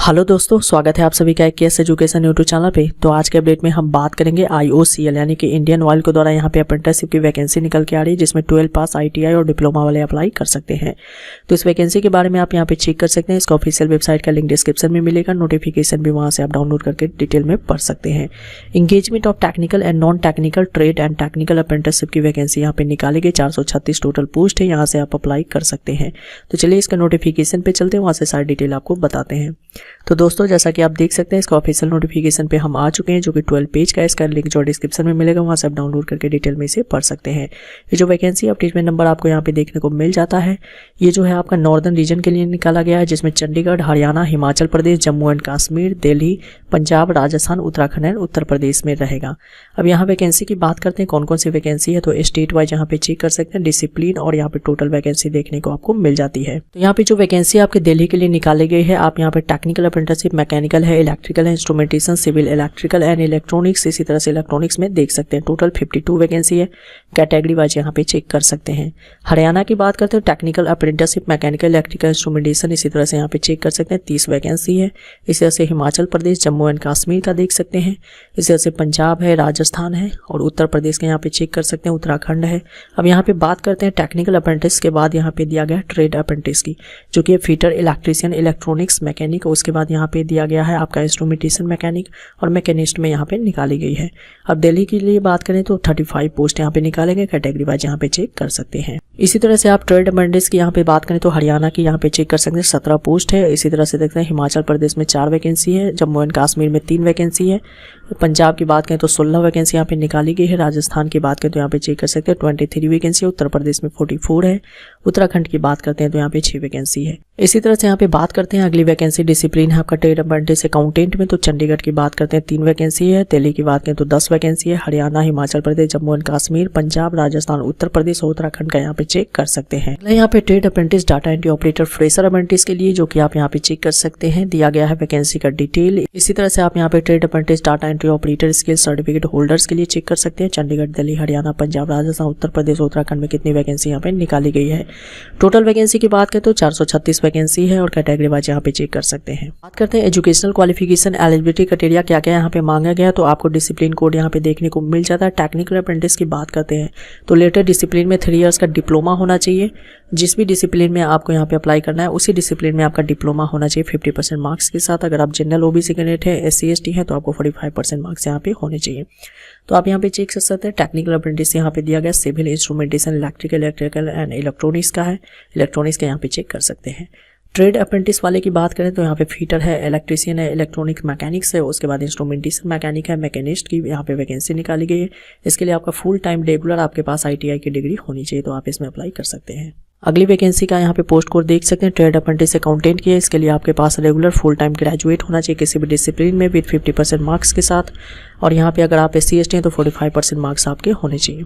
Hello दोस्तों, स्वागत है आप सभी का केएस एजुकेशन यूट्यूब चैनल पे। तो आज के अपडेट में हम बात करेंगे IOCL यानी कि इंडियन ऑयल के द्वारा यहाँ पे अप्रेंटिसशिप की वैकेंसी निकल के आ रही है, जिसमें 12 पास ITI और डिप्लोमा वाले अप्लाई कर सकते हैं। तो इस वैकेंसी के बारे में आप यहाँ पे चेक कर सकते हैं। इसका ऑफिशियल वेबसाइट का लिंक डिस्क्रिप्शन में मिलेगा, नोटिफिकेशन भी वहाँ से आप डाउनलोड करके डिटेल में पढ़ सकते हैं। Engagement of technical and non technical trade and technical apprenticeship की वैकेंसी यहाँ पे निकाली गई। 436 टोटल पोस्ट है, यहाँ से आप अप्लाई कर सकते हैं। तो चलिए इसका नोटिफिकेशन पे चलते हैं, वहाँ से सारी डिटेल आपको बताते हैं। तो दोस्तों, जैसा कि आप देख सकते हैं, इसका ऑफिशियल नोटिफिकेशन पे हम आ चुके हैं, जो कि 12 पेज का है। इसका लिंक जो डिस्क्रिप्शन में मिलेगा, वहां से आप डाउनलोड करके डिटेल में इसे पढ़ सकते हैं। ये जो वैकेंसी अपडेटमेंट नंबर आपको यहाँ पे देखने को मिल जाता है, ये जो है आपका नॉर्दर्न रीजन के लिए निकाला गया है, जिसमें चंडीगढ़, हरियाणा, हिमाचल प्रदेश, जम्मू एंड कश्मीर, दिल्ली, पंजाब, राजस्थान, उत्तराखंड एंड उत्तर प्रदेश में रहेगा। अब यहाँ वैकेंसी की बात करते हैं, कौन कौन सी वैकेंसी है। तो स्टेट वाइज यहाँ पे चेक कर सकते हैं, डिसिप्लिन और यहाँ पे टोटल वैकेंसी देखने को आपको मिल जाती है। तो यहाँ पे जो वैकेंसी आपके दिल्ली के लिए निकाली गई है, आप यहाँ पे टेक्निकल अप्रेंटिसशिप, मैकेनिकल है, इलेक्ट्रिकल है, instrumentation, civil, electrical and electronics, इसी तरह से इलेक्ट्रॉनिक्स में देख सकते हैं। टोटल 52 वैकेंसी है, कैटेगरी वाइज यहाँ पे चेक कर सकते हैं। हरियाणा की बात करते हैं, technical apprenticeship, mechanical, electrical, instrumentation, इसी तरह से यहाँ पे चेक कर सकते हैं, 30 वैकेंसी है। इसी तरह से हिमाचल प्रदेश, जम्मू एंड कश्मीर का देख सकते हैं। इसी तरह से पंजाब है, राजस्थान है और उत्तर प्रदेश का यहाँ पे चेक कर सकते हैं, उत्तराखंड है। अब यहाँ पे बात करते हैं टेक्निकल अप्रेंटिस के बाद यहाँ पे दिया गया है ट्रेड अप्रेंटिस की, जो कि फीटर, इलेक्ट्रीशियन, इलेक्ट्रॉनिक्स, मैकेनिक। उसके बाद यहाँ पे दिया गया है आपका इंस्ट्रूमेंटेशन मैकेनिक और मैकेनिस्ट में यहाँ पे निकाली गई है। अब दिल्ली के लिए बात करें तो 35 पोस्ट यहाँ पे निकाले गए, कैटेगरी वाइज यहाँ पे चेक कर सकते हैं। इसी तरह से आप ट्रेड अप्रेंटिस की यहाँ पे बात करें तो हरियाणा की यहाँ पे चेक कर सकते हैं, 17 पोस्ट है। इसी तरह से देखते हैं हिमाचल प्रदेश में 4 वैकेंसी है, जम्मू एंड कश्मीर में 3 वैकेंसी है, पंजाब की बात करें तो 16 वैकेंसी यहाँ पे निकाली गई है। राजस्थान की बात करें तो यहाँ पे चेक कर सकते हैं 23 वैकेंसी है, उत्तर प्रदेश में 44 है। उत्तराखंड की बात करते हैं तो यहाँ पे 6 वैकेंसी है। इसी तरह से यहाँ पे बात करते हैं अगली वैकेंसी डिसिप्लिन है आपका ट्रेड अप्रेंटिस अकाउंटेंट में। तो चंडीगढ़ की बात करते हैं 3 वैकेंसी है, दिल्ली की बात करें तो 10 वैकेंसी है, हरियाणा, हिमाचल प्रदेश, जम्मू एंड कश्मीर, पंजाब, राजस्थान, उत्तर प्रदेश और उत्तराखंड का यहाँ पे चेक कर सकते हैं। यहाँ पे trade apprentice, data entry operator, fresher apprentice के लिए, जो कि आप यहाँ पे चेक कर सकते हैं, दिया गया है वैकेंसी का डिटेल। इसी तरह से आप यहाँ पे trade apprentice, data entry operator skill certificate holders के लिए चेक कर सकते हैं। चंडीगढ़, दिल्ली, हरियाणा, पंजाब, राजस्थान, उत्तर प्रदेश, उत्तराखंड में कितनी वैकेंसी यहाँ पे निकाली गई है। टोटल वैकेंसी की बात करें तो 436 वैकेंसी है और कैटेगरी वाइज यहाँ पे चेक कर सकते हैं। बात करते हैं एजुकेशनल क्वालिफिकेशन, एलिजिबिलिटी क्राइटेरिया क्या क्या यहाँ पे मांगा गया, तो आपको डिसिप्लिन कोड यहाँ पे देखने को मिल जाता है। टेक्निकल अप्रेंटिस की बात करते हैं तो लेटर डिसिप्लिन में 3 इयर्स का डिप्लोमा होना चाहिए। जिस भी डिसिप्लिन में आपको यहाँ पे अप्लाई करना है, उसी डिसिप्लिन में आपका डिप्लोमा होना चाहिए 50% मार्क्स के साथ। अगर आप जनरल OBC कैंडिडेट है, SC ST है, तो आपको 45% मार्क्स यहाँ पे होने चाहिए। तो आप यहाँ पे चेक कर सकते हैं। टेक्निकल अप्रेंटिस यहाँ पे दिया गया civil, instrumentation, electrical and electronics का है। इलेक्ट्रॉनिक्स का यहाँ पे चेक कर सकते हैं। ट्रेड अप्रेंटिस वाले की बात करें तो यहाँ पे फीटर है, इलेक्ट्रीशियन है, इलेक्ट्रॉनिक मैकेनिक्स है, उसके बाद इंस्ट्रूमेंटेशन मैकेनिक है, मैकेनिस्ट की यहाँ पे वैकेंसी निकाली गई है। इसके लिए आपका फुल टाइम रेगुलर आपके पास ITI की डिग्री होनी चाहिए, तो आप इसमें अप्लाई कर सकते हैं। अगली वैकेंसी का यहाँ पे पोस्ट कोड देख सकते हैं, ट्रेड अप्रेंटिस अकाउंटेंट की है। इसके लिए आपके पास रेगुलर फुल टाइम ग्रेजुएट होना चाहिए किसी भी डिसिप्लिन में विद 50% मार्क्स के साथ। और यहाँ पे अगर आप SC ST हैं तो 45% मार्क्स आपके होने चाहिए।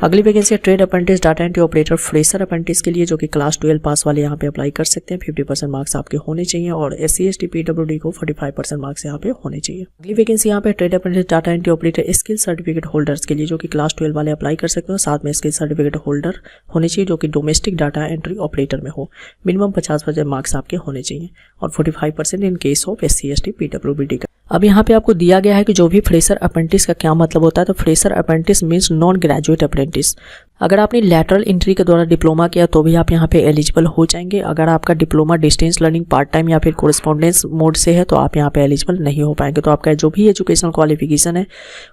अगली वैकेंसी है trade apprentice, data entry operator, fresher apprentice के लिए, जो कि क्लास 12 पास वाले यहाँ पे अप्लाई कर सकते हैं। 50% मार्क्स आपके होने चाहिए और SC ST PWD को 45% मार्क्स यहाँ पे होने चाहिए। अगली वैकेंसी यहाँ पे trade apprentice, data entry operator, skill certificate holders के लिए, जो कि क्लास 12 वाले अप्लाई कर सकते हो। साथ में स्किल सर्टिफिकेट होल्डर होने चाहिए जो कि डोमेस्टिक डाटा एंट्री ऑपरेटर में हो। मिनिमम 50% मार्क्स आपके होने चाहिए और 45% in case of SC ST PWD का। अब यहाँ पे आपको दिया गया है कि जो भी फ्रेशर अप्रेंटिस का क्या मतलब होता है। तो fresher apprentice means non graduate apprentice. अगर आपने लैटरल एंट्री के द्वारा डिप्लोमा किया तो भी आप यहाँ पे एलिजिबल हो जाएंगे। अगर आपका diploma distance learning part time या फिर कोरेस्पॉन्डेंस मोड से है तो आप यहाँ पे एलिजिबल नहीं हो पाएंगे। तो आपका जो भी एजुकेशनल क्वालिफिकेशन है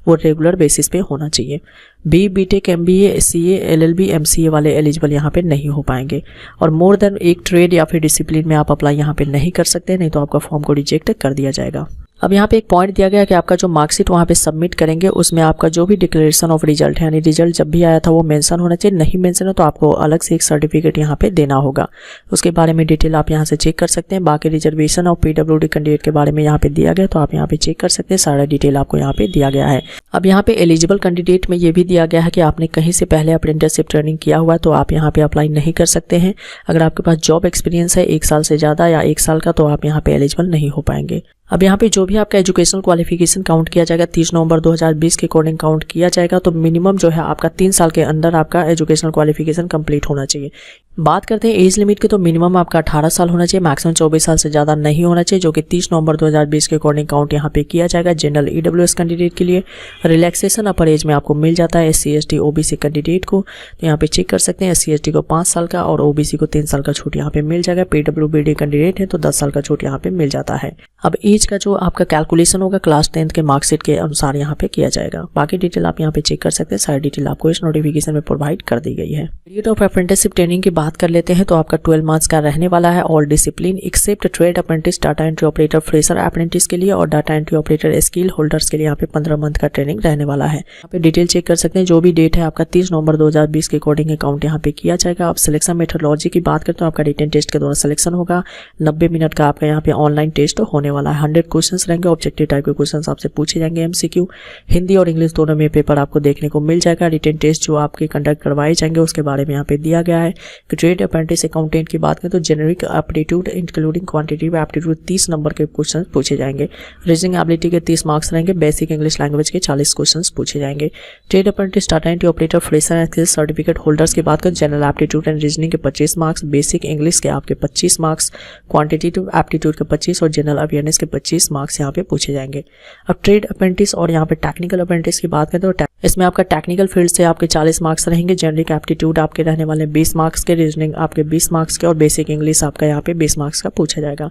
वो रेगुलर बेसिस पे होना चाहिए। BTech, MBA, CA, LLB, MCA वाले एलिजिबल यहाँ पे नहीं हो पाएंगे। और मोर देन एक ट्रेड या फिर डिसिप्लिन में आप अप्लाई यहाँ पे नहीं कर सकते, नहीं तो आपका फॉर्म को रिजेक्ट कर दिया जाएगा। अब यहाँ पे एक पॉइंट दिया गया कि आपका जो मार्कशीट वहाँ पे सबमिट करेंगे, उसमें आपका जो भी डिक्लेरेशन ऑफ रिजल्ट है, यानी रिजल्ट जब भी आया था वो मेंशन होना चाहिए। नहीं मेंशन है तो आपको अलग से एक सर्टिफिकेट यहाँ पे देना होगा। उसके बारे में डिटेल आप यहाँ से चेक कर सकते हैं। बाकी रिजर्वेशन और PWD कैंडिडेट के बारे में यहाँ पे दिया गया, तो आप यहाँ पे चेक कर सकते हैं। सारा डिटेल आपको यहाँ पे दिया गया है। अब यहाँ पे एलिजिबल कैंडिडेट में ये भी दिया गया है कि आपने कहीं से पहले अप्रेंटिसशिप ट्रेनिंग किया हुआ है तो आप यहाँ पे अप्लाई नहीं कर सकते हैं। अगर आपके पास जॉब एक्सपीरियंस है 1 साल से ज़्यादा या 1 साल का, तो आप यहाँ पे एलिजिबल नहीं हो पाएंगे। अब यहाँ पे जो भी आपका एजुकेशनल क्वालिफिकेशन काउंट किया जाएगा 30 नवंबर 2020 के अकॉर्डिंग काउंट किया जाएगा। तो मिनिमम जो है आपका 3 साल के अंदर आपका एजुकेशनल क्वालिफिकेशन कंप्लीट होना चाहिए। बात करते हैं एज लिमिट की, तो मिनिमम आपका 18 साल होना चाहिए, मैक्सिमम 24 साल से ज़्यादा नहीं होना चाहिए, जो कि 30 नवंबर 2020 के अकॉर्डिंग काउंट यहाँ पे किया जाएगा। जनरल EWS कैंडिडेट के लिए रिलैक्सेशन अपर एज में आपको मिल जाता है SC ST OBC कैंडिडेट को, तो यहाँ पे चेक कर सकते हैं। SC ST को 5 साल का और OBC को 3 साल का छूट यहाँ पे मिल जाएगा। PWBD कैंडिडेट है तो 10 साल का छूट यहाँ पे मिल जाता है। अब एज का जो आपका कैलकुलेशन होगा क्लास 10th के मार्कशीट के अनुसार यहाँ पे किया जाएगा। बाकी डिटेल आप यहाँ पे चेक कर सकते हैं, सारी डिटेल आपको इस नोटिफिकेशन में प्रोवाइड कर दी गई है। पीरियड ऑफ अप्रेंटिसशिप ट्रेनिंग की बात कर लेते हैं, तो आपका 12 मंथ्स का रहने वाला है। All discipline except trade apprentice, data entry operator, fresher apprentice के लिए और data entry operator skill holders के लिए यहाँ पे 15 मंथ का ट्रेनिंग रहने वाला है। यहाँ पे डिटेल चेक कर सकते हैं। जो भी डेट है आपका 30 नवंबर 2020 के अकॉर्डिंग अकाउंट यहाँ पे किया जाएगा। अब सिलेक्शन मेथोडोलॉजी की बात करते हैं, आपका रिटन टेस्ट के द्वारा सिलेक्शन होगा। 90 मिनट का आपका यहाँ पे ऑनलाइन टेस्ट होने वाला है। 100 क्वेश्चन रहेंगे, ऑब्जेक्टिव टाइप के क्वेश्चन आपसे पूछे जाएंगे। MCQ हिंदी और इंग्लिश दोनों में पेपर आपको देखने को मिल जाएगा। रिटन टेस्ट जो आपके कंडक्ट करवाए जाएंगे उसके बारे में यहाँ पे दिया गया है। ट्रेड अप्रेंटिस अकाउंटेंट की बात करें तो generic aptitude including quantitative aptitude 30 number के क्वेश्चन पूछे जाएंगे। रीजनिंग एबिलिटी के 30 मार्क्स रहेंगे। बेसिक इंग्लिश लैंग्वेज के 40 क्वेश्चन पूछे जाएंगे। Trade apprentice, data entry operator, fresher and skill certificate holders की बात करें, जनरल एप्टीट्यूड एंड रीजनिंग के 25 मार्क्स, बेसिक इंग्लिश के आपके 25 मार्क्स, क्वांटिटेटिव एप्टीट्यूड के 25 और जनरल अवेयरनेस के 25 मार्क्स यहाँ पे पूछे जाएंगे। अब ट्रेड अप्रेंटिस और यहाँ पे टेक्निकल अप्रेंटिस की बात करें तो इसमें आपका टेक्निकल फील्ड से आपके 40 मार्क्स रहेंगे। जेनरिक एप्टीट्यूड आपके रहने वाले 20 मार्क्स के, रीजनिंग आपके 20 मार्क्स के और बेसिक इंग्लिश आपका यहाँ पे 20 मार्क्स का पूछा जाएगा।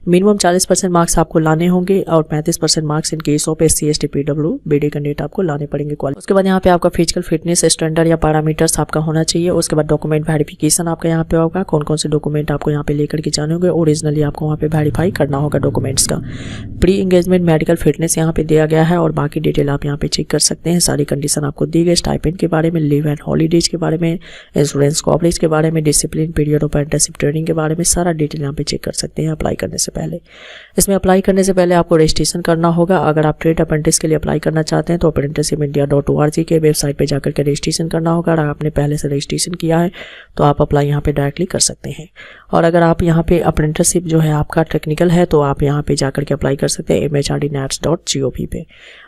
मिनिमम 40% मार्क्स आपको लाने होंगे और 35% marks in case of SC ST PWBD candidate आपको लाने पड़ेंगे। उसके बाद यहाँ पे आपका फिजिकल फिटनेस स्टैंडर्ड या पैरामीटर्स आपका होना चाहिए। उसके बाद डॉक्यूमेंट वेरिफिकेशन आपका यहाँ पे होगा। कौन कौन से डॉक्यूमेंट आपको यहाँ पे लेकर के जाने होंगे, ओरिजिनली आपको वहाँ पे वेरीफाई करना होगा डॉक्यूमेंट्स का। प्री इंगेजमेंट मेडिकल फिटनेस यहाँ पे दिया गया है और बाकी डिटेल आप यहाँ पे चेक कर सकते हैं। सारी कंडीशन आपको दी गई, स्टाइपेंड के बारे में, लीव एंड हॉलीडेज के बारे में, इंश्योरेंस कवरेज के बारे में, discipline, period of apprenticeship training के बारे में, सारा डिटेल यहाँ पे चेक कर सकते हैं अप्लाई करने से पहले। इसमें अप्लाई करने से पहले आपको रजिस्ट्रेशन करना होगा। अगर आप ट्रेड अप्रेंटिस के लिए अप्लाई करना चाहते हैं तो apprenticeshipindia.org के वेबसाइट पे जाकर के रजिस्ट्रेशन करना होगा। अगर आपने पहले से रजिस्ट्रेशन किया है तो आप अप्लाई यहाँ पे डायरेक्टली कर सकते हैं। और अगर आप यहाँ पे अप्रेंटिसशिप जो है आपका टेक्निकल है तो आप यहाँ पे जाकर के अप्लाई कर सकते हैं mhrdnats.gov पे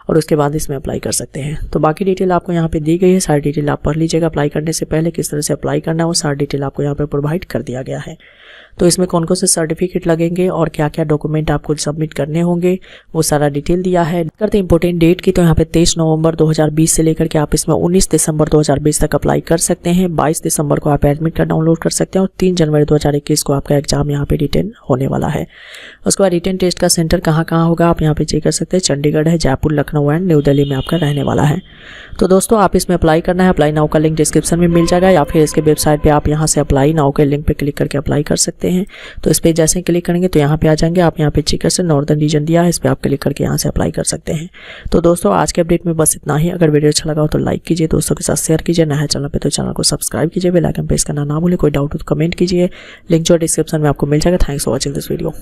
और उसके बाद इसमें अप्लाई कर सकते हैं। तो बाकी डिटेल आपको यहाँ पे दी गई है, सारी डिटेल आप पढ़ लीजिएगा। अप्लाई करने से पहले किस तरह से अप्लाई करना है वो सारी डिटेल आपको यहाँ पे प्रोवाइड कर दिया गया है। तो इसमें कौन कौन से सर्टिफिकेट लगेंगे और क्या क्या डॉक्यूमेंट आपको सबमिट करने होंगे वो सारा डिटेल दिया है। करते इंपॉर्टेंट डेट की, तो यहाँ पे 23 नवंबर 2020 से लेकर के आप इसमें 19 दिसंबर 2020 तक अप्लाई कर सकते हैं। 22 दिसंबर को आप एडमिट कार्ड डाउनलोड कर सकते हैं और 3 जनवरी 2021 को आपका एग्जाम यहाँ पे रिटर्न होने वाला है। उसके बाद रिटर्न टेस्ट का सेंटर कहाँ कहाँ होगा आप यहाँ पे चेक कर सकते हैं। चंडीगढ़ है, जयपुर, लखनऊ एंड न्यू दिल्ली में आपका रहने वाला है। तो दोस्तों आप इसमें अप्लाई करना है। अप्लाई नाउ का लिंक डिस्क्रिप्शन में मिल जाएगा या फिर इसके वेबसाइट पे आप यहाँ से अप्लाई नाउ के लिंक पे क्लिक करके अप्लाई कर सकते हैं। तो इस पे जैसे क्लिक करेंगे तो यहाँ पे आ जाएंगे। आप यहाँ पे चेक कर सकते हैं, नॉर्दर्न रीजन दिया है, इस पे आप क्लिक करके यहाँ से अप्लाई कर सकते हैं। तो दोस्तों आज के अपडेट में बस इतना ही। अगर वीडियो अच्छा लगा हो तो लाइक कीजिए, दोस्तों के साथ शेयर कीजिए, नया चैनल पे तो चैनल को सब्सक्राइब कीजिए, बेल आइकन प्रेस करना ना भूलें। कोई डाउट हो तो कमेंट कीजिए, लिंक जो डिस्क्रिप्शन में आपको मिल जाएगा। Thanks for watching this video.